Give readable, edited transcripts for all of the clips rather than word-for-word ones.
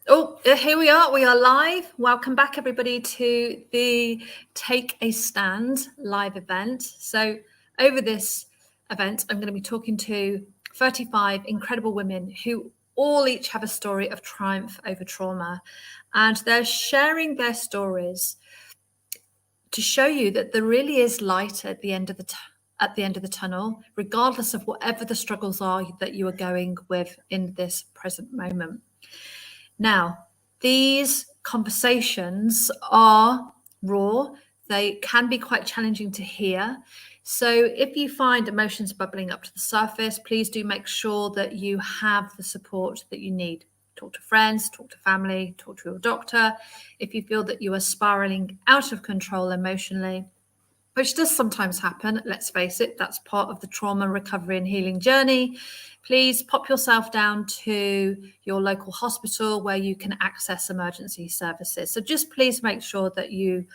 Here we are. We are live. Welcome back, everybody, to the Take a Stand live event. So over this event, I'm going to be talking to 35 incredible women who all each have a story of triumph over trauma. And they're sharing their stories to show you that there really is light at the end of the tunnel, regardless of whatever the struggles are that you are going with in this present moment. Now, these conversations are raw. They can be quite challenging to hear. So if you find emotions bubbling up to the surface, please do make sure that you have the support that you need. Talk to friends, talk to family, talk to your doctor. If you feel that you are spiraling out of control emotionally, which does sometimes happen, let's face it, that's part of the trauma recovery and healing journey. Please pop yourself down to your local hospital where you can access emergency services. So just please make sure that you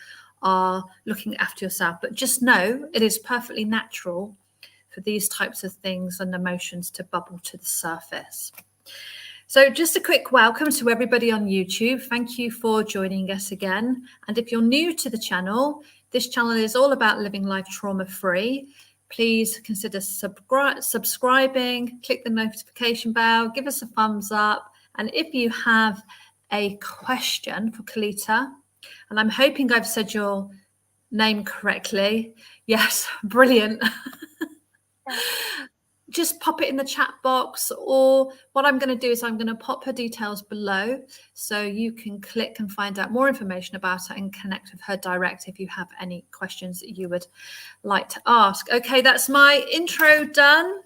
are looking after yourself. But just know it is perfectly natural for these types of things and emotions to bubble to the surface. So just a quick welcome to everybody on YouTube. Thank you for joining us again. And if you're new to the channel, this channel is all about living life trauma-free. Please consider subscribing, click the notification bell, give us a thumbs up. And if you have a question for Kellita, and I'm hoping I've said your name correctly. Yes, brilliant. Just pop it in the chat box, or what I'm going to do is I'm going to pop her details below so you can click and find out more information about her and connect with her direct if you have any questions that you would like to ask. Okay, that's my intro done.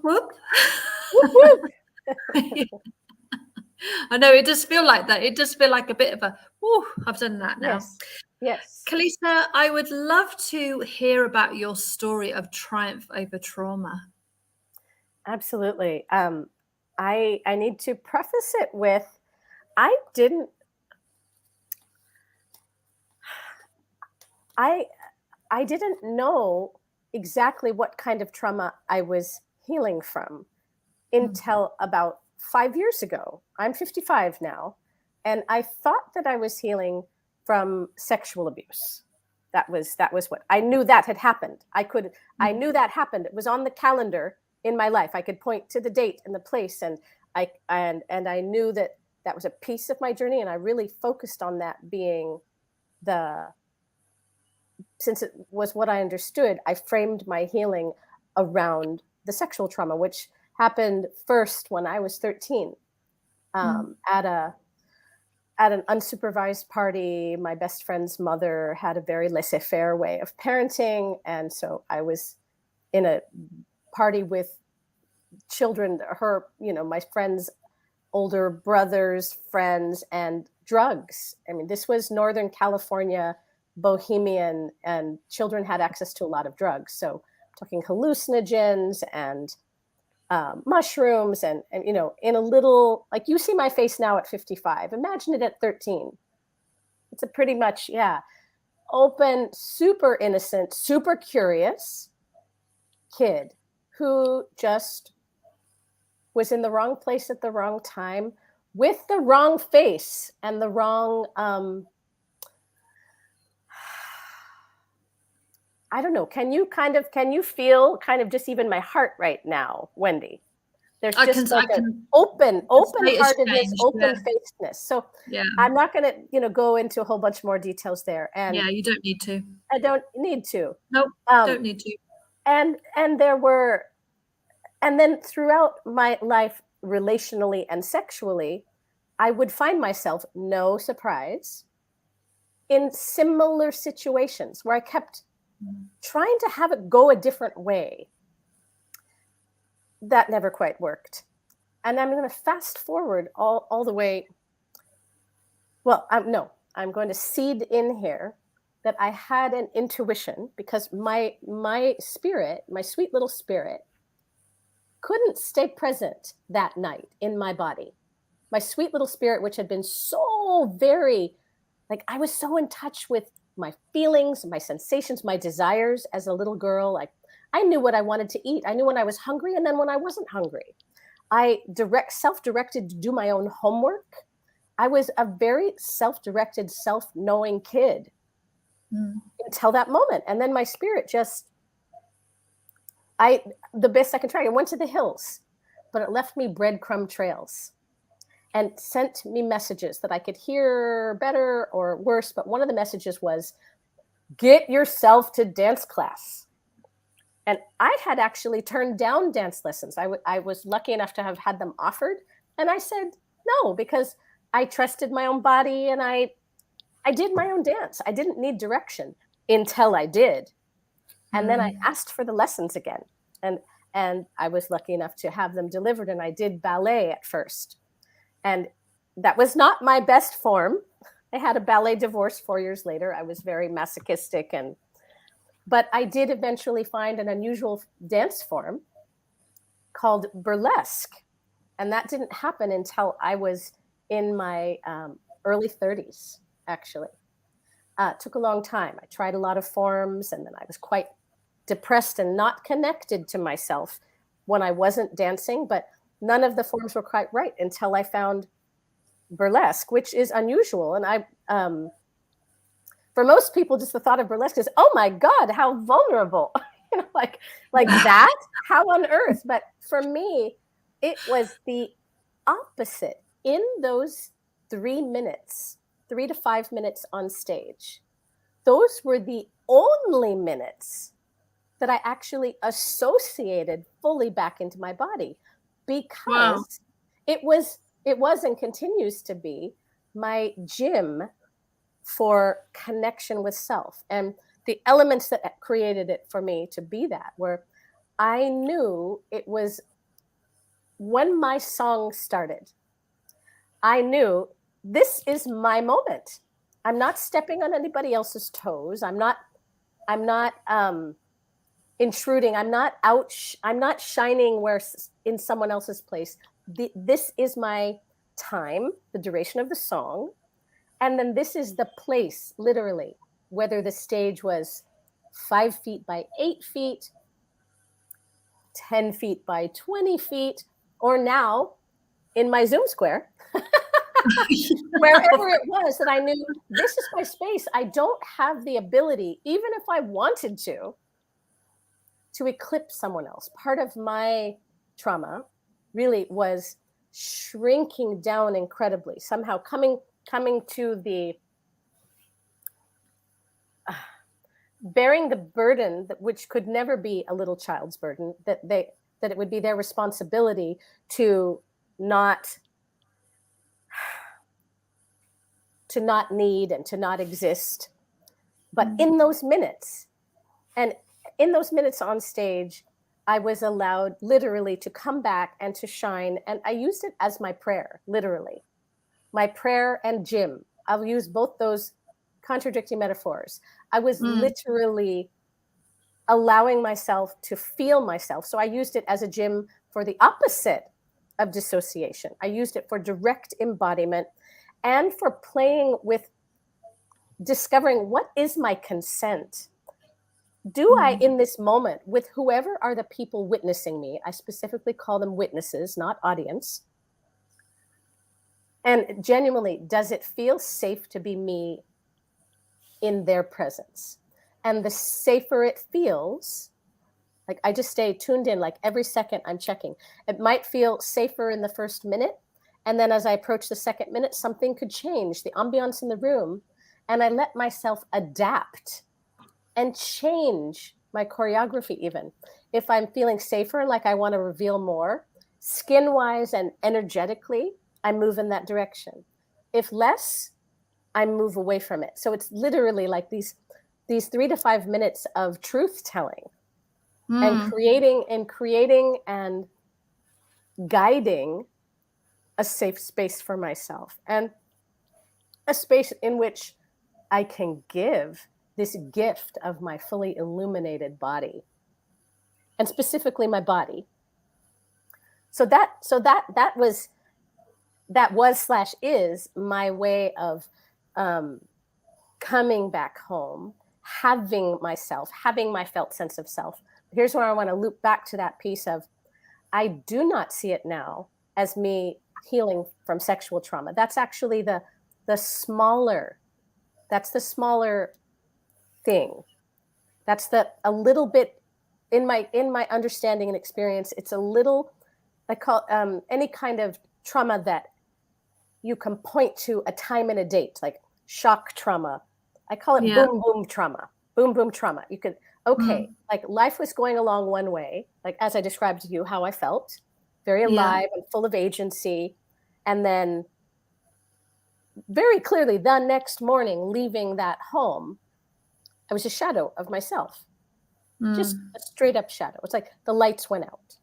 Whoop. I know it does feel like that. It does feel like a bit of a, I've done that now. Yes. Kellita, I would love to hear about your story of triumph over trauma. Absolutely. I need to preface it with, I didn't know exactly what kind of trauma I was healing from until about 5 years ago. I'm 55 now, and I thought that I was healing from sexual abuse. That was what I knew that had happened. I knew that happened. It was on the calendar in my life. I could point to the date and the place, and I knew that was a piece of my journey, and I really focused on that being since it was what I understood, I framed my healing around the sexual trauma, which happened first when I was 13, at an unsupervised party. My best friend's mother had a very laissez-faire way of parenting. And so I was in a party with children, my friend's older brother's friends, and drugs. I mean, this was Northern California, bohemian, and children had access to a lot of drugs. So talking hallucinogens and mushrooms and in a little, like, you see my face now at 55, imagine it at 13. It's a pretty much, open, super innocent, super curious kid who just was in the wrong place at the wrong time with the wrong face and the wrong, I don't know. Can you feel kind of just even my heart right now, Wendy? There's just an open-heartedness, open-facedness. So I'm not going to go into a whole bunch more details there. And you don't need to. I don't need to. Nope, don't need to. And then throughout my life, relationally and sexually, I would find myself, no surprise, in similar situations where I kept trying to have it go a different way. That never quite worked. And I'm going to fast forward all the way. Well, I'm going to seed in here that I had an intuition, because my spirit, my sweet little spirit, couldn't stay present that night in my body. My sweet little spirit, which had been so very, like, I was so in touch with my feelings, my sensations, my desires as a little girl. Like, I knew what I wanted to eat. I knew when I was hungry and then when I wasn't hungry. I self-directed to do my own homework. I was a very self-directed, self-knowing kid until that moment. And then my spirit the best I can try, I went to the hills, but it left me breadcrumb trails and sent me messages that I could hear better or worse. But one of the messages was, get yourself to dance class. And I had actually turned down dance lessons. I was lucky enough to have had them offered. And I said no, because I trusted my own body and I did my own dance. I didn't need direction until I did. And then I asked for the lessons again. And I was lucky enough to have them delivered. And I did ballet at first. And that was not my best form. I had a ballet divorce 4 years later. I was very masochistic. But I did eventually find an unusual dance form called burlesque. And that didn't happen until I was in my early 30s, actually. It took a long time. I tried a lot of forms, and then I was quite depressed and not connected to myself when I wasn't dancing, but none of the forms were quite right until I found burlesque, which is unusual. And for most people, just the thought of burlesque is, oh my God, how vulnerable, like that, how on earth? But for me, it was the opposite. In those 3 to 5 minutes on stage, those were the only minutes that I actually associated fully back into my body, because it was and continues to be my gym for connection with self. And the elements that created it for me to be that were, I knew it was when my song started, I knew this is my moment. I'm not stepping on anybody else's toes. I'm not intruding. I'm not shining where in someone else's place. This is my time, the duration of the song. And then this is the place, literally, whether the stage was 5 feet by 8 feet, 10 feet by 20 feet, or now in my Zoom square, wherever it was, that I knew this is my space. I don't have the ability, even if I wanted to eclipse someone else. Part of my trauma really was shrinking down incredibly, somehow coming to the bearing the burden which could never be a little child's burden, that it would be their responsibility to not need and to not exist. But in those minutes, and in those minutes on stage, I was allowed literally to come back and to shine. And I used it as my prayer, literally. My prayer and gym. I'll use both those contradicting metaphors. I was literally allowing myself to feel myself. So I used it as a gym for the opposite of dissociation. I used it for direct embodiment and for playing with discovering, what is my consent? Do I, in this moment, with whoever are the people witnessing me, I specifically call them witnesses, not audience, and genuinely, does it feel safe to be me in their presence? And the safer it feels, like I just stay tuned in, like every second I'm checking. It might feel safer in the first minute, and then as I approach the second minute, something could change, the ambiance in the room, and I let myself adapt and change my choreography even. If I'm feeling safer, like I want to reveal more, skin-wise and energetically, I move in that direction. If less, I move away from it. So it's literally like these 3 to 5 minutes of truth telling and creating and guiding a safe space for myself, and a space in which I can give this gift of my fully illuminated body, and specifically my body. So that was / is my way of coming back home, having my felt sense of self. Here's where I want to loop back to that piece of I do not see it now as me healing from sexual trauma. That's actually the smaller, that's the smaller thing. That's a little bit in my understanding and experience. It's a little, I call any kind of trauma that you can point to a time and a date, like shock trauma. I call it boom, boom trauma. Boom, boom trauma. You could, okay, like life was going along one way, like as I described to you, how I felt, very alive and full of agency. And then very clearly the next morning, leaving that home, I was a shadow of myself, just a straight up shadow. It's like the lights went out.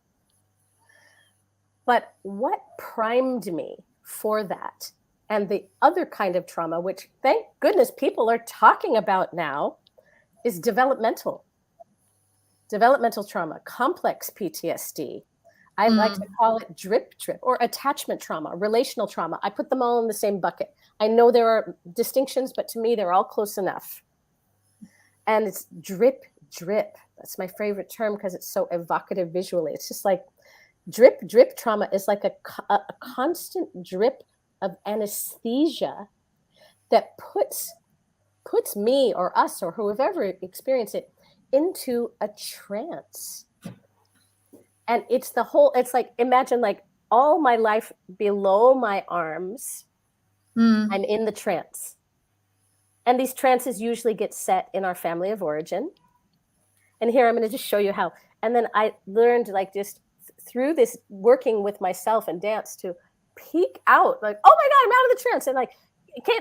But what primed me for that, and the other kind of trauma, which thank goodness people are talking about now, is developmental trauma, complex PTSD. I like to call it drip or attachment trauma, relational trauma. I put them all in the same bucket. I know there are distinctions, but to me, they're all close enough. And it's drip. That's my favorite term because it's so evocative visually. It's just like drip trauma is like a constant drip of anesthesia that puts me or us or whoever experienced it into a trance. And it's like, imagine like all my life below my arms, I'm in the trance. And these trances usually get set in our family of origin. And here I'm going to just show you how. And then I learned, like, just through this working with myself and dance, to peek out, like, oh my God, I'm out of the trance. And like,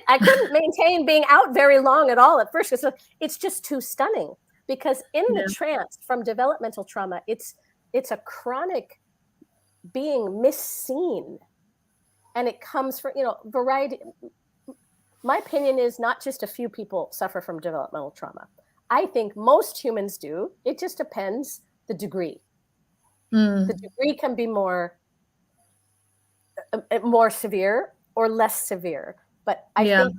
I couldn't maintain being out very long at all at first, because it's just too stunning. Because in the trance from developmental trauma, it's a chronic being misseen. And it comes from, variety. My opinion is not just a few people suffer from developmental trauma. I think most humans do. It just depends the degree. The degree can be more severe or less severe. But I think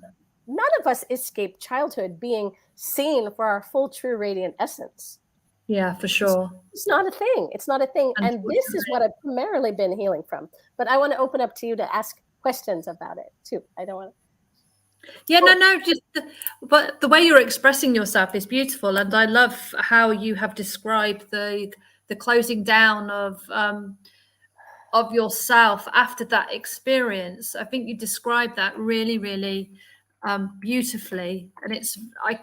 none of us escape childhood being seen for our full, true, radiant essence. Yeah, for sure. It's not a thing. It's not a thing. And this is what I've primarily been healing from. But I want to open up to you to ask questions about it too. I don't want to. Yeah, no, but the way you're expressing yourself is beautiful, and I love how you have described the closing down of yourself after that experience. I think you described that really, really beautifully, and I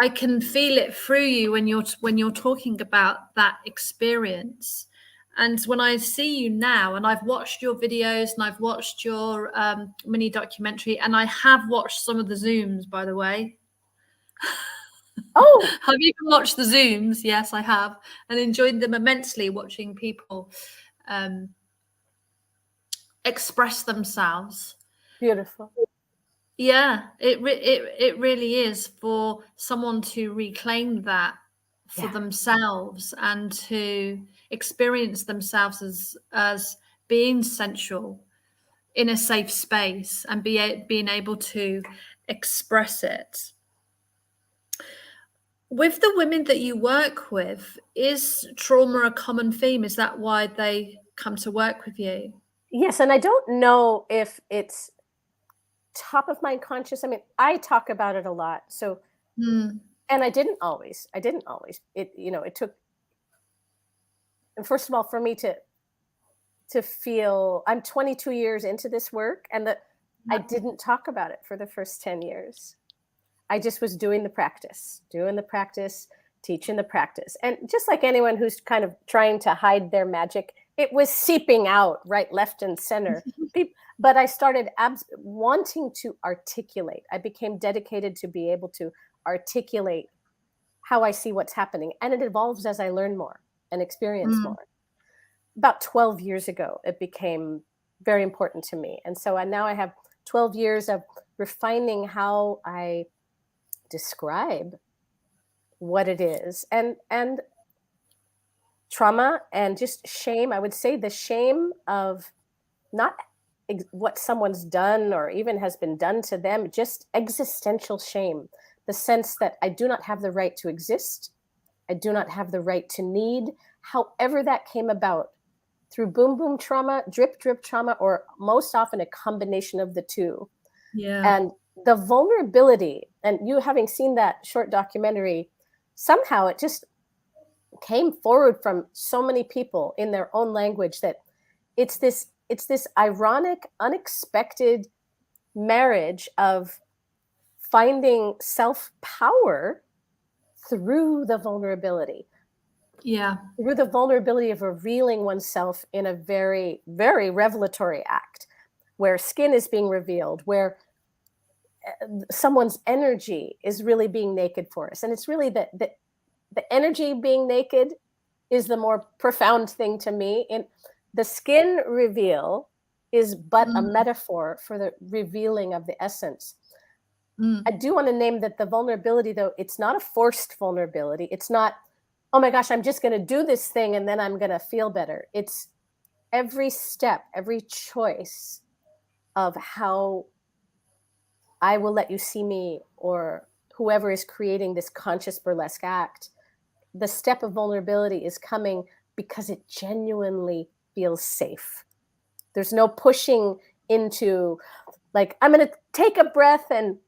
can feel it through you when you're talking about that experience. And when I see you now, and I've watched your videos and I've watched your mini documentary, and I have watched some of the Zooms, by the way. Oh, have you watched the Zooms? Yes, I have, and enjoyed them immensely, watching people express themselves. Beautiful. Yeah, it really is, for someone to reclaim that for themselves and to experience themselves as being sensual in a safe space and being able to express it. With the women that you work with, is trauma a common theme? Is that why they come to work with you? Yes, and I don't know if it's top of mind conscious. I mean, I talk about it a lot. So, and I didn't always. It took, first of all, for me to feel, I'm 22 years into this work, and that I didn't talk about it for the first 10 years. I just was doing the practice, teaching the practice. And just like anyone who's kind of trying to hide their magic, it was seeping out right, left, and center. But I started wanting to articulate. I became dedicated to be able to articulate how I see what's happening. And it evolves as I learn more and experience more. About 12 years ago, it became very important to me. And so now I have 12 years of refining how I describe what it is. And trauma and just shame, I would say the shame of not what someone's done or even has been done to them, just existential shame, the sense that I do not have the right to exist. I do not have the right to need. However that came about, through boom, boom trauma, drip, drip trauma, or most often a combination of the two. Yeah. And the vulnerability, and you having seen that short documentary, somehow it just came forward from so many people in their own language that it's this ironic, unexpected marriage of finding self-power through the vulnerability. Yeah. Through the vulnerability of revealing oneself in a very, very revelatory act, where skin is being revealed, where someone's energy is really being naked for us. And it's really the energy being naked is the more profound thing to me. And the skin reveal is but a metaphor for the revealing of the essence. I do want to name that the vulnerability, though, it's not a forced vulnerability. It's not, oh my gosh, I'm just going to do this thing and then I'm going to feel better. It's every step, every choice of how I will let you see me, or whoever is creating this conscious burlesque act. The step of vulnerability is coming because it genuinely feels safe. There's no pushing into, like, I'm going to take a breath and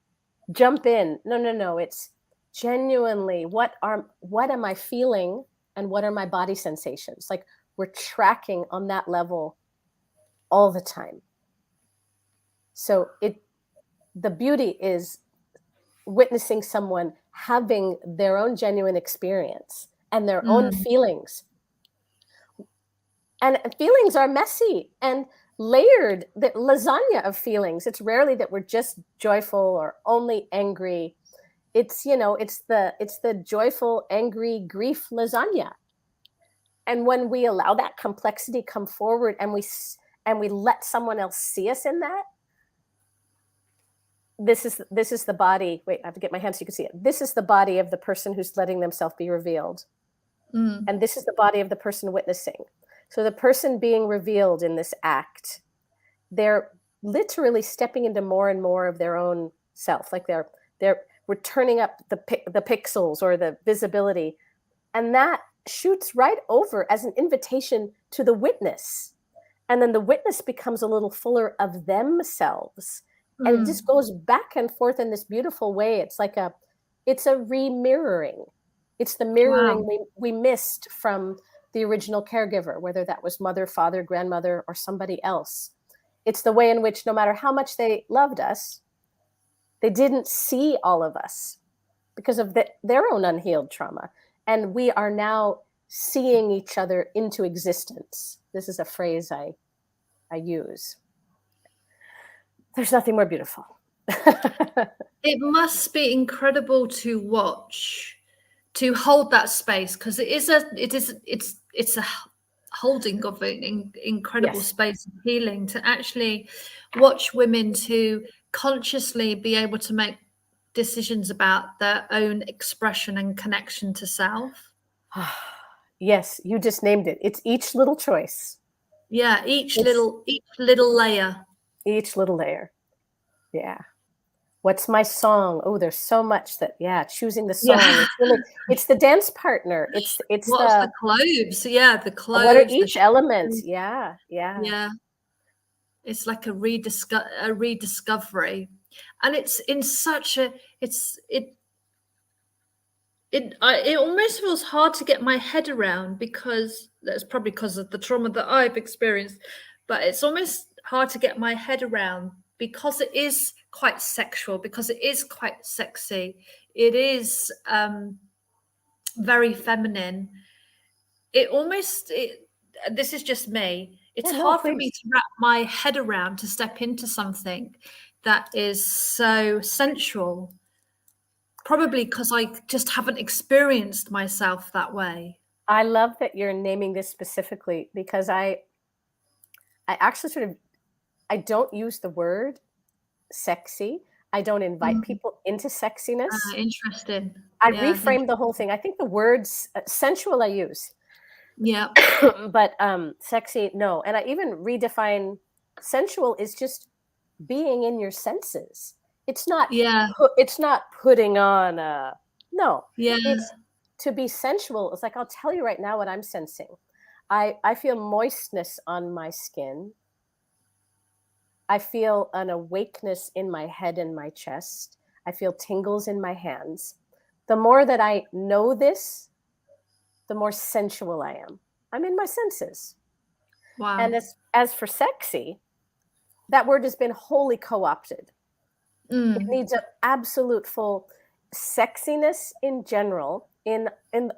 jump in. No. It's genuinely, what am I feeling and what are my body sensations? Like, we're tracking on that level all the time. So the beauty is witnessing someone having their own genuine experience and their own feelings. And feelings are messy and layered, the lasagna of feelings. It's rarely that we're just joyful or only angry. It's, it's the joyful, angry, grief lasagna. And when we allow that complexity come forward and we let someone else see us in that, this is the body. Wait, I have to get my hand so you can see it. This is the body of the person who's letting themselves be revealed. And this is the body of the person witnessing. So the person being revealed in this act, they're literally stepping into more and more of their own self. Like we're turning up the pixels or the visibility. And that shoots right over as an invitation to the witness. And then the witness becomes a little fuller of themselves. And it just goes back and forth in this beautiful way. It's like it's a re-mirroring. It's the mirroring we missed from the original caregiver, whether that was mother, father, grandmother, or somebody else. It's the way in which no matter how much they loved us, they didn't see all of us because of their own unhealed trauma. And we are now seeing each other into existence. This is a phrase I use. There's nothing more beautiful. It must be incredible to watch, to hold that space, because it's a holding of an incredible space of healing, to actually watch women to consciously be able to make decisions about their own expression and connection to self. Yes, you just named it. It's each little choice. Yeah, each little layer. Each little layer. Yeah. What's my song? Oh, there's so much that, choosing the song. Yeah. It's the dance partner. It's what's the clothes? Yeah, the clothes. What are each element? Yeah. It's like a rediscovery, and it's in such a it almost feels hard to get my head around, because that's probably because of the trauma that I've experienced. But it's almost hard to get my head around because it is quite sexual, because it is quite sexy. It is very feminine. This is just me. It's hard for me to wrap my head around, to step into something that is so sensual, probably because I just haven't experienced myself that way. I love that you're naming this specifically, because I actually I don't use the word sexy. I don't invite people into sexiness. Interesting. I reframe the whole thing. I think the words sensual I use. Yeah. But sexy, no. And I even redefine sensual is just being in your senses. It's not it's not putting on no. Yeah. It's to be sensual. It's like, I'll tell you right now what I'm sensing. I feel moistness on my skin. I feel an awakeness in my head and my chest. I feel tingles in my hands. The more that I know this, the more sensual I am. I'm in my senses. Wow. And as for sexy, that word has been wholly co-opted. It needs an absolute full sexiness in general, in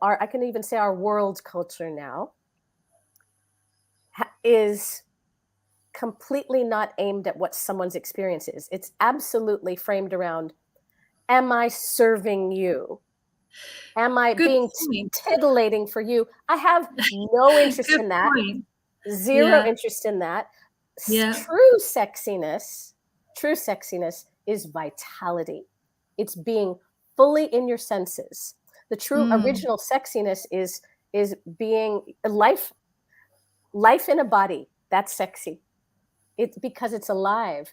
our, I can even say our world culture now, is completely not aimed at what someone's experience is. It's absolutely framed around, am I serving you? Am I Good being point. titillating for you? I have no interest Good in that. point. Zero Yeah. interest in that. Yeah. True sexiness is vitality. It's being fully in your senses. The true original sexiness is being life in a body. That's sexy. It's because it's alive.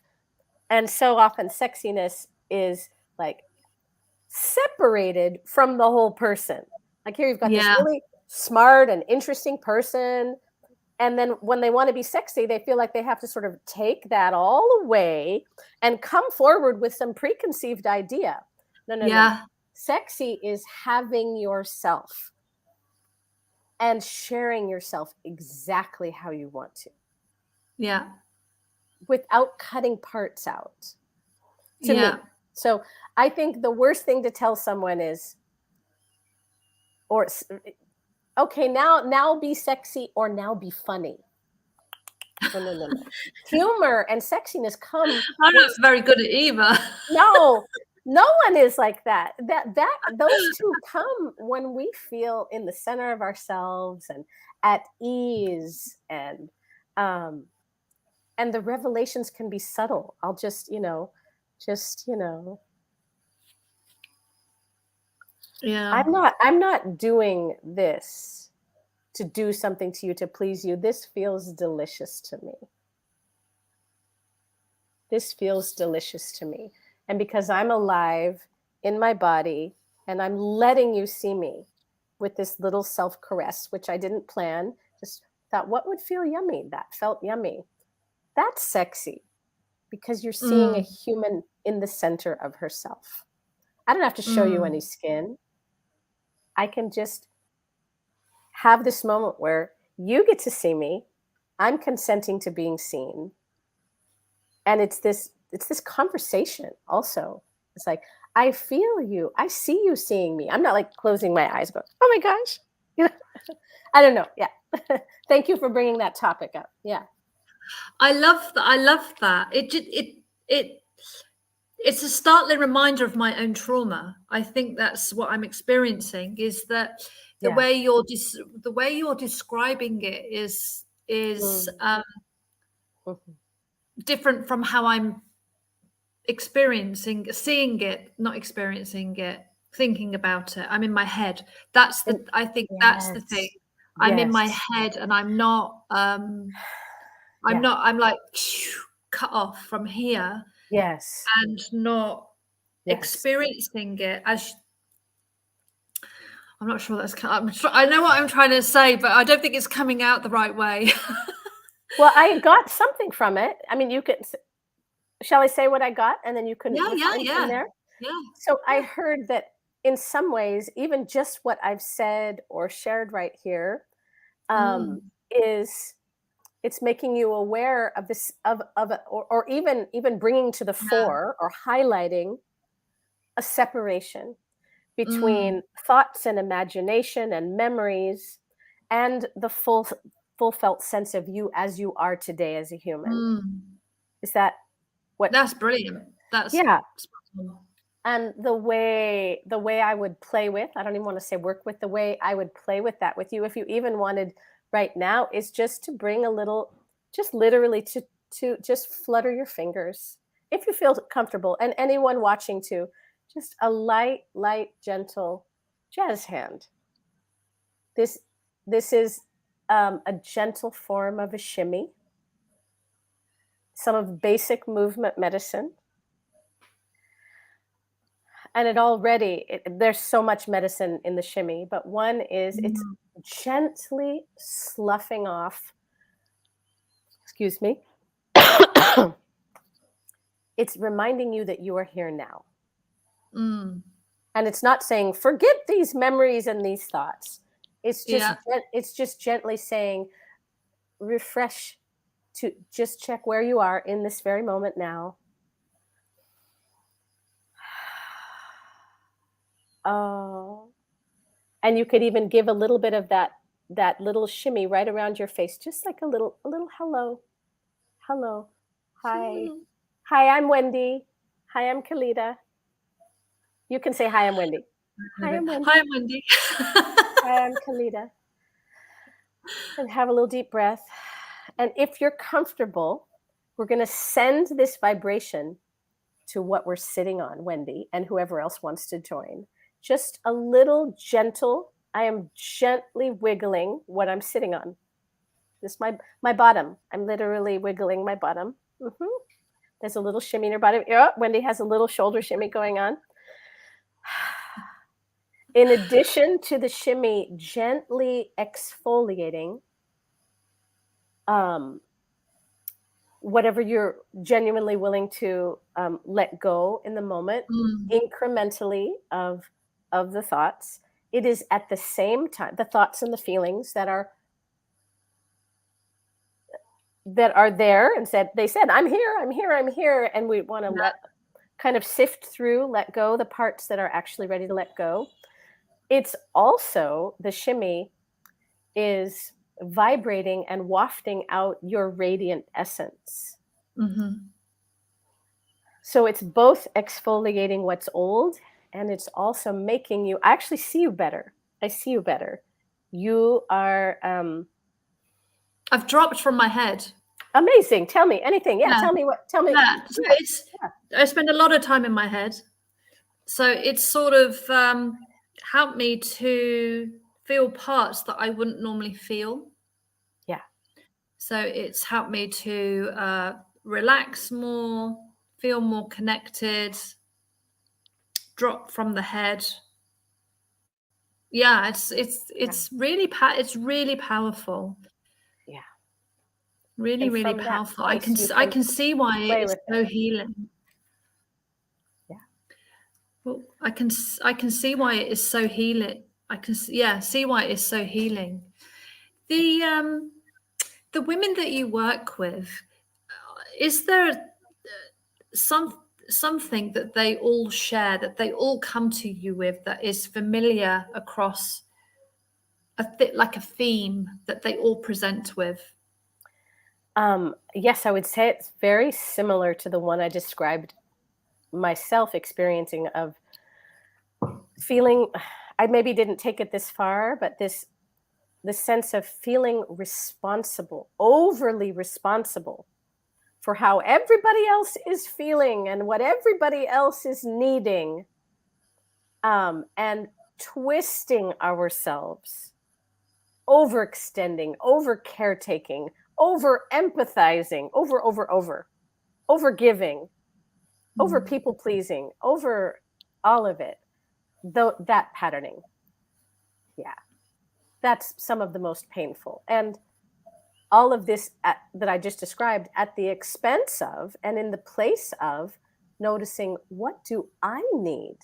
And so often sexiness is like separated from the whole person. Like here you've got this Yeah. really smart and interesting person, and then when they want to be sexy, they feel like they have to sort of take that all away and come forward with some preconceived idea. No. Yeah. Sexy is having yourself and sharing yourself exactly how you want to, Yeah. without cutting parts out, to me. Yeah. So I think the worst thing to tell someone is, or okay, now be sexy, or now be funny. No. Humor and sexiness come I'm when not very good at either. no one is like that. Those two come when we feel in the center of ourselves and at ease, and the revelations can be subtle. I'll just Yeah. I'm not doing this to do something to you to please you. This feels delicious to me. This feels delicious to me. And because I'm alive in my body and I'm letting you see me with this little self caress, which I didn't plan, just thought, what would feel yummy? That felt yummy. That's sexy because you're seeing a human in the center of herself. I don't have to show you any skin. I can just have this moment where you get to see me. I'm consenting to being seen. And it's this conversation also. It's like, I feel you. I see you seeing me. I'm not like closing my eyes, but oh my gosh. You know, I don't know. Yeah. Thank you for bringing that topic up. Yeah. I love that. I love that. It's a startling reminder of my own trauma. I think that's what I'm experiencing, is that the Yeah. way you're describing it is Mhm. different from how I'm seeing it, not experiencing it, thinking about it. I'm in my head. I think that's the thing. Yes. I'm in my Yes. head and I'm Yeah. I'm like cut off from here Yes. and not Yes. experiencing it as I'm not sure I know what I'm trying to say, but I don't think it's coming out the right way. Well, I got something from it. I mean, shall I say what I got and then you can Yeah, yeah, refine from yeah. there? Yeah. So I Yeah. heard that in some ways, even just what I've said or shared right here, is it's making you aware of this or even bringing to the Yeah. fore or highlighting a separation Mm. between thoughts and imagination and memories and the full felt sense of you as you are today as a human. Mm. Is that what? That's brilliant. That's Yeah. spot on. And the way I would play with, I don't even want to say work with, the way I would play with that with you, if you even wanted right now, is just to bring a little, just literally to just flutter your fingers if you feel comfortable, and anyone watching too, just a light, gentle jazz hand. This this is a gentle form of a shimmy, some of basic movement medicine. And there's so much medicine in the shimmy, but one is it's gently sloughing off, excuse me. It's reminding you that you are here now. Mm. And it's not saying, forget these memories and these thoughts. It's just gently saying, refresh, to just check where you are in this very moment now. Oh. And you could even give a little bit of that little shimmy right around your face, just like a little hello. Hello. Hi. Hi, I'm Wendy. Hi, I'm Kellita. You can say, hi, I'm Wendy. Hi, I'm Wendy. Hi, I'm Wendy. Hi, I'm Kellita. And have a little deep breath. And if you're comfortable, we're going to send this vibration to what we're sitting on, Wendy, and whoever else wants to join. Just a little gentle. I am gently wiggling what I'm sitting on. Just my bottom. I'm literally wiggling my bottom. Mm-hmm. There's a little shimmy in her bottom. Oh, Wendy has a little shoulder shimmy going on. In addition to the shimmy, gently exfoliating whatever you're genuinely willing to let go in the moment, incrementally of the thoughts. It is at the same time, the thoughts and the feelings that are there and they said, I'm here. And we want to kind of sift through, let go the parts that are actually ready to let go. It's also, the shimmy is vibrating and wafting out your radiant essence. Mm-hmm. So it's both exfoliating what's old, and it's also making you, I actually see you better. I see you better. You are I've dropped from my head. Amazing. Tell me anything. Yeah. Tell me. Yeah. So I spend a lot of time in my head. So it's sort of helped me to feel parts that I wouldn't normally feel. Yeah. So it's helped me to relax more, feel more connected, drop from the head. Yeah, it's really powerful. Yeah. Really, really powerful. I can see why it is so healing. Yeah. Well, I can see why it is so healing. I can see why it is so healing. The women that you work with, is there something that they all share, that they all come to you with, that is familiar across like a theme that they all present with? Yes, I would say it's very similar to the one I described myself experiencing, of feeling, I maybe didn't take it this far, but the sense of feeling responsible, overly responsible for how everybody else is feeling and what everybody else is needing, and twisting ourselves, overextending, over caretaking, over empathizing, over giving, over people pleasing, over all of it. Though that patterning, yeah, that's some of the most painful. And all of this that I just described, at the expense of and in the place of noticing, what do I need?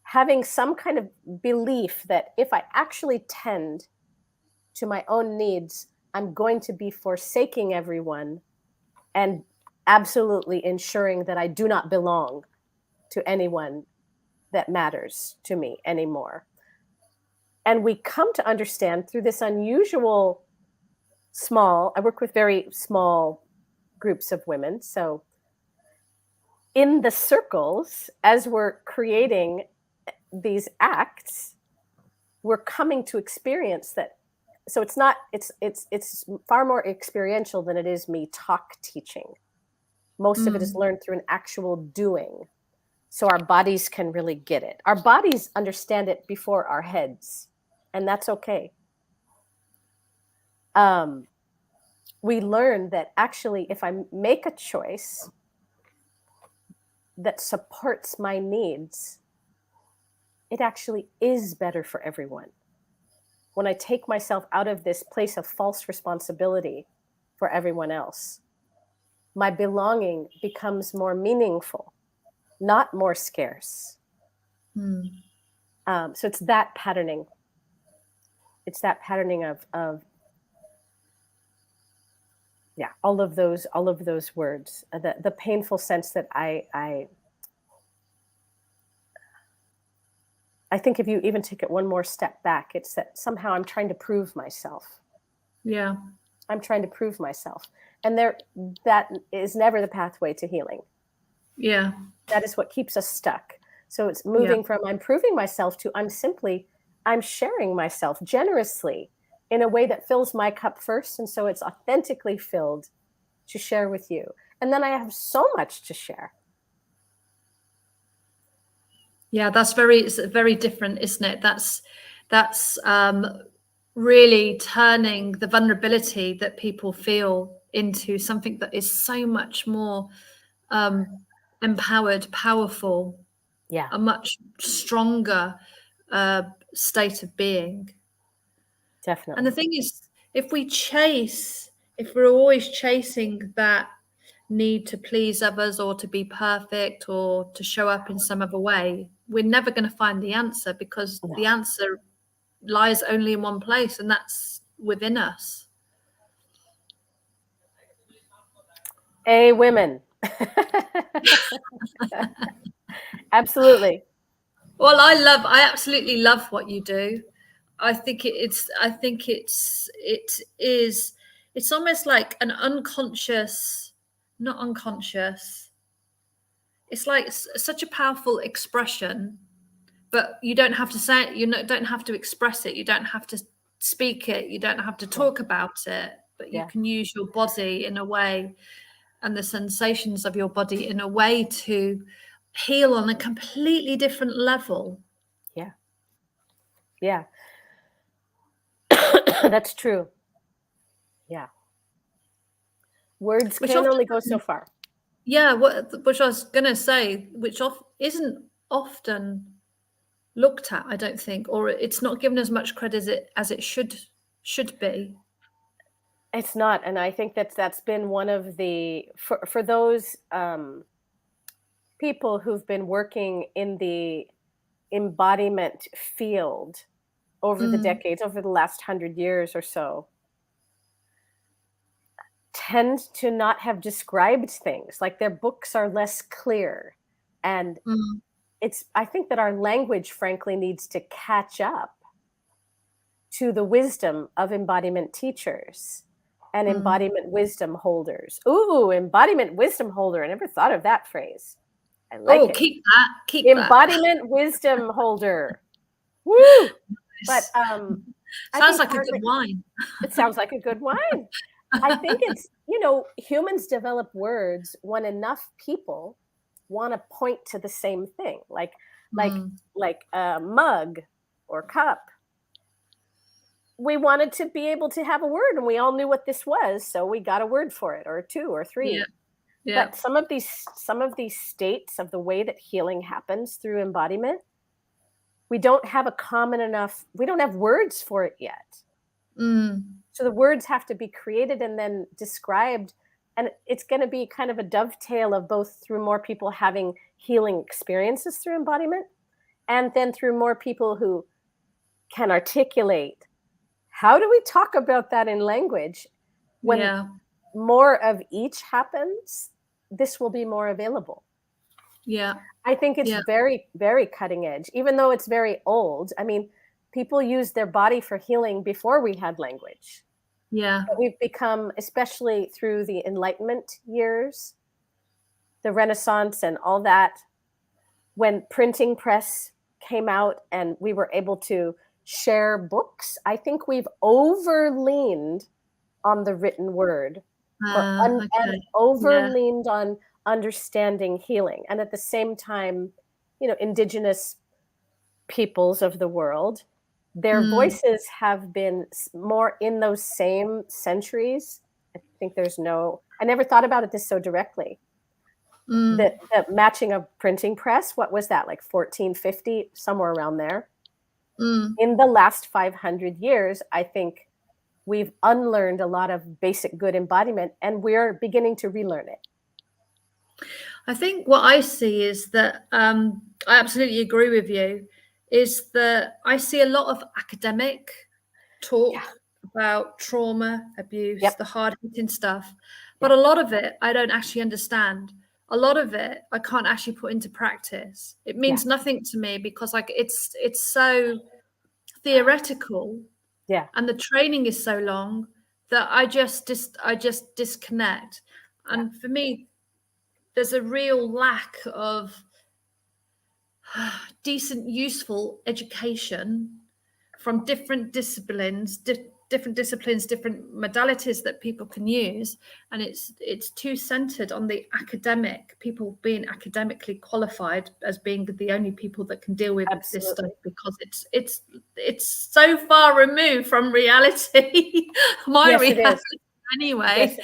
Having some kind of belief that if I actually tend to my own needs, I'm going to be forsaking everyone and absolutely ensuring that I do not belong to anyone that matters to me anymore. And we come to understand through this unusual I work with very small groups of women. So in the circles, as we're creating these acts, we're coming to experience that. So it's far more experiential than it is me talk teaching. Most of it is learned through an actual doing. So our bodies can really get it. Our bodies understand it before our heads, and that's okay. We learn that actually, if I make a choice that supports my needs, it actually is better for everyone. When I take myself out of this place of false responsibility for everyone else, my belonging becomes more meaningful, not more scarce. So it's that patterning. It's that patterning of yeah, all of those words. The painful sense that I think if you even take it one more step back, it's that somehow I'm trying to prove myself. Yeah. I'm trying to prove myself. And that is never the pathway to healing. Yeah. That is what keeps us stuck. So it's moving from I'm proving myself to I'm sharing myself generously in a way that fills my cup first. And so it's authentically filled to share with you. And then I have so much to share. Yeah, it's very different, isn't it? That's really turning the vulnerability that people feel into something that is so much more empowered, powerful, Yeah, a much stronger state of being. definitely. And the thing is, if we're always chasing that need to please others or to be perfect or to show up in some other way, we're never going to find the answer, because the answer lies only in one place, and that's within us. Women. Absolutely. Well, I absolutely love what you do. I think it's almost like an unconscious, not unconscious. It's like such a powerful expression, but you don't have to say it. You don't have to express it. You don't have to speak it. You don't have to talk about it, but you can use your body in a way, and the sensations of your body in a way, to heal on a completely different level. Yeah. Yeah. That's true. Yeah. Words can only go so far. Yeah, which I was going to say, which isn't often looked at, I don't think, or it's not given as much credit as it should be. It's not, and I think that's been one of the for those people who've been working in the embodiment field over the decades, over the last 100 years or so, tend to not have described things. Like their books are less clear, and I think that our language, frankly, needs to catch up to the wisdom of embodiment teachers and embodiment wisdom holders. Ooh, embodiment wisdom holder. I never thought of that phrase. I like it. Keep that. Embodiment wisdom holder. Woo! But sounds like a good wine. It sounds like a good wine. I think it's, humans develop words when enough people want to point to the same thing, like a mug or cup. We wanted to be able to have a word, and we all knew what this was, so we got a word for it, or two or three. Yeah. But some of these states of the way that healing happens through embodiment, we don't have we don't have words for it yet. So the words have to be created and then described, and it's going to be kind of a dovetail of both through more people having healing experiences through embodiment, and then through more people who can articulate. How do we talk about that in language? When more of each happens, this will be more available. Yeah. I think it's very, very cutting edge, even though it's very old. I mean, people used their body for healing before we had language. Yeah. But we've become, especially through the Enlightenment years, the Renaissance and all that, when printing press came out and we were able to share books, I think we've overleaned on the written word and overleaned on understanding healing. And at the same time, indigenous peoples of the world, their voices have been more in those same centuries. I think I never thought about it this so directly. The matching a printing press, what was that, like 1450, somewhere around there? In the last 500 years, I think we've unlearned a lot of basic good embodiment, and we're beginning to relearn it. I think what I see is that I absolutely agree with you, is that I see a lot of academic talk about trauma, abuse, the hard-hitting stuff, but a lot of it I don't actually understand. A lot of it I can't actually put into practice. It means nothing to me because like it's so theoretical, and the training is so long that I just disconnect. And for me, there's a real lack of decent, useful education from different disciplines, different modalities that people can use, and it's too centered on the academic, people being academically qualified as being the only people that can deal with this stuff, because it's so far removed from reality. Reality anyway.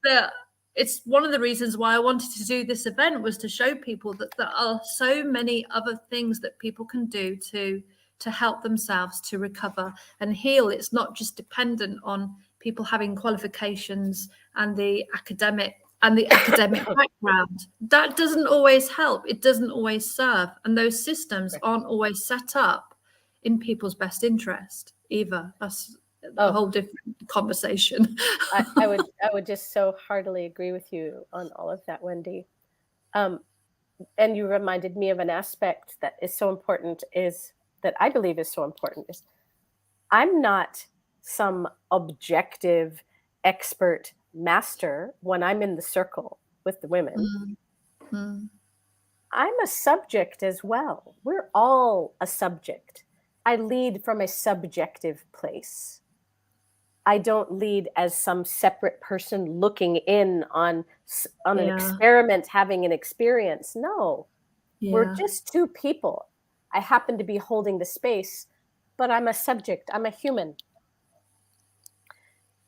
That it's one of the reasons why I wanted to do this event, was to show people that there are so many other things that people can do to help themselves to recover and heal. It's not just dependent on people having qualifications and the academic background. That doesn't always help. It doesn't always serve. And those systems aren't always set up in people's best interest either. That's a whole different conversation. I would just so heartily agree with you on all of that, Wendy. And you reminded me of an aspect that is so important, that I believe is so important, is I'm not some objective expert master when I'm in the circle with the women. I'm a subject as well. We're all a subject. I lead from a subjective place. I don't lead as some separate person looking in on an experiment, having an experience. No, we're just two people. I happen to be holding the space, but I'm a subject. I'm a human.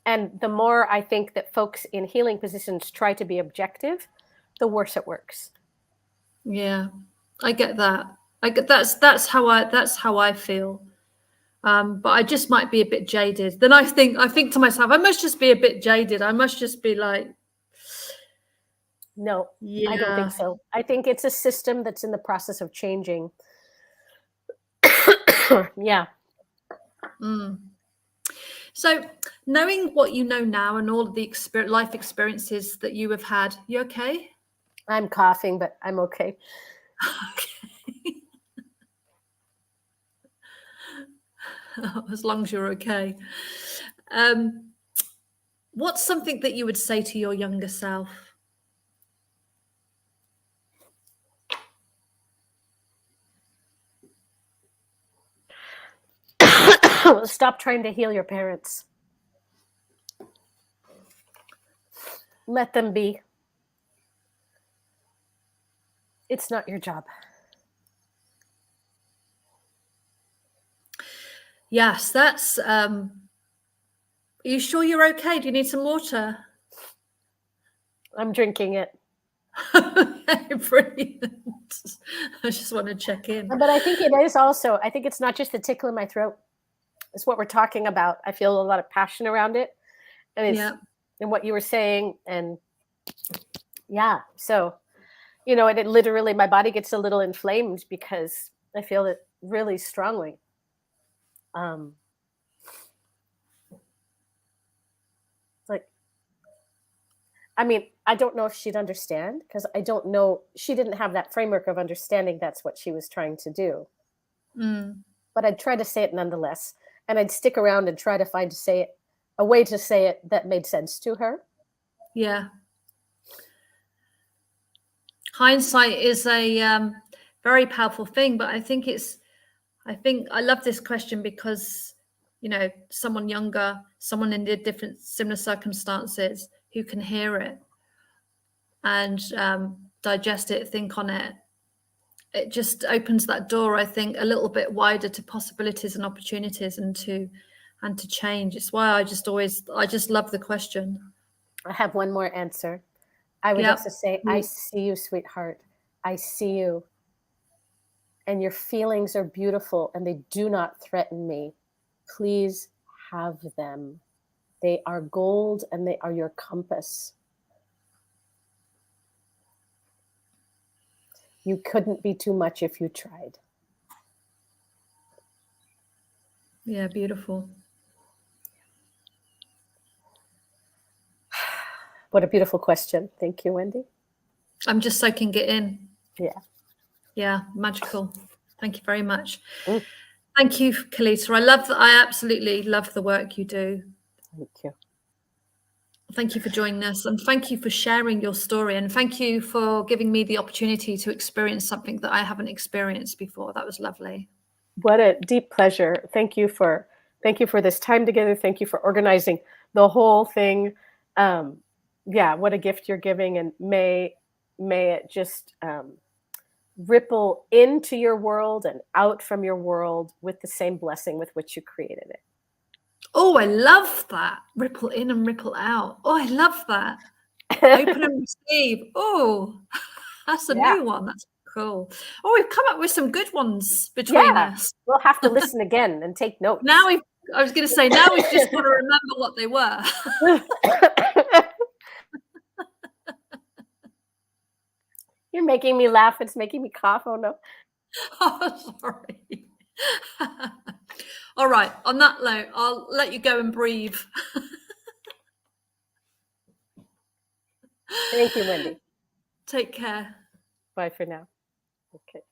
And the more I think that folks in healing positions try to be objective, the worse it works. Yeah, I get that. That's how I feel. But I just might be a bit jaded. Then I think to myself, I must just be a bit jaded. I must just be like, no, I don't think so. I think it's a system that's in the process of changing. So knowing what you know now and all of the life experiences that you have had, you okay? I'm coughing, but I'm okay. Okay. As long as you're okay. What's something that you would say to your younger self? Stop trying to heal your parents. Let them be. It's not your job. Yes, that's... Are you sure you're okay? Do you need some water? I'm drinking it. Brilliant. I just want to check in. But I think it is also, I think it's not just the tickle in my throat. It's what we're talking about. I feel a lot of passion around it. And it's and what you were saying. And so, and it literally, my body gets a little inflamed because I feel it really strongly. I don't know if she'd understand, because I don't know, she didn't have that framework of understanding that's what she was trying to do. But I'd try to say it nonetheless. And I'd stick around and try to find a way to say it that made sense to her. Yeah. Hindsight is a very powerful thing, but I think I love this question because, someone younger, someone in the different similar circumstances who can hear it and digest it, think on it. It just opens that door, I think, a little bit wider to possibilities and opportunities and to change. It's why I just love the question. I have one more answer. I would Yep. also say, I see you, sweetheart. I see you. And your feelings are beautiful and they do not threaten me. Please have them. They are gold and they are your compass. You couldn't be too much if you tried. Yeah, beautiful. What a beautiful question. Thank you, Wendy. I'm just soaking it in. Yeah. Yeah, magical. Thank you very much. Mm. Thank you, Kellita. I absolutely love the work you do. Thank you. Thank you for joining us, and thank you for sharing your story, and thank you for giving me the opportunity to experience something that I haven't experienced before. That was lovely. What a deep pleasure. Thank you for this time together. Thank you for organizing the whole thing. Yeah, what a gift you're giving, and may it just ripple into your world and out from your world with the same blessing with which you created it. Oh, I love that. Ripple in and ripple out. Oh, I love that. Open and receive. Oh, that's a new one. That's cool. Oh, we've come up with some good ones between us. We'll have to listen again and take notes. I was going to say, now we've just got to remember what they were. You're making me laugh. It's making me cough. Oh, no. Oh, sorry. All right. On that note, I'll let you go and breathe. Thank you, Wendy. Take care. Bye for now. Okay.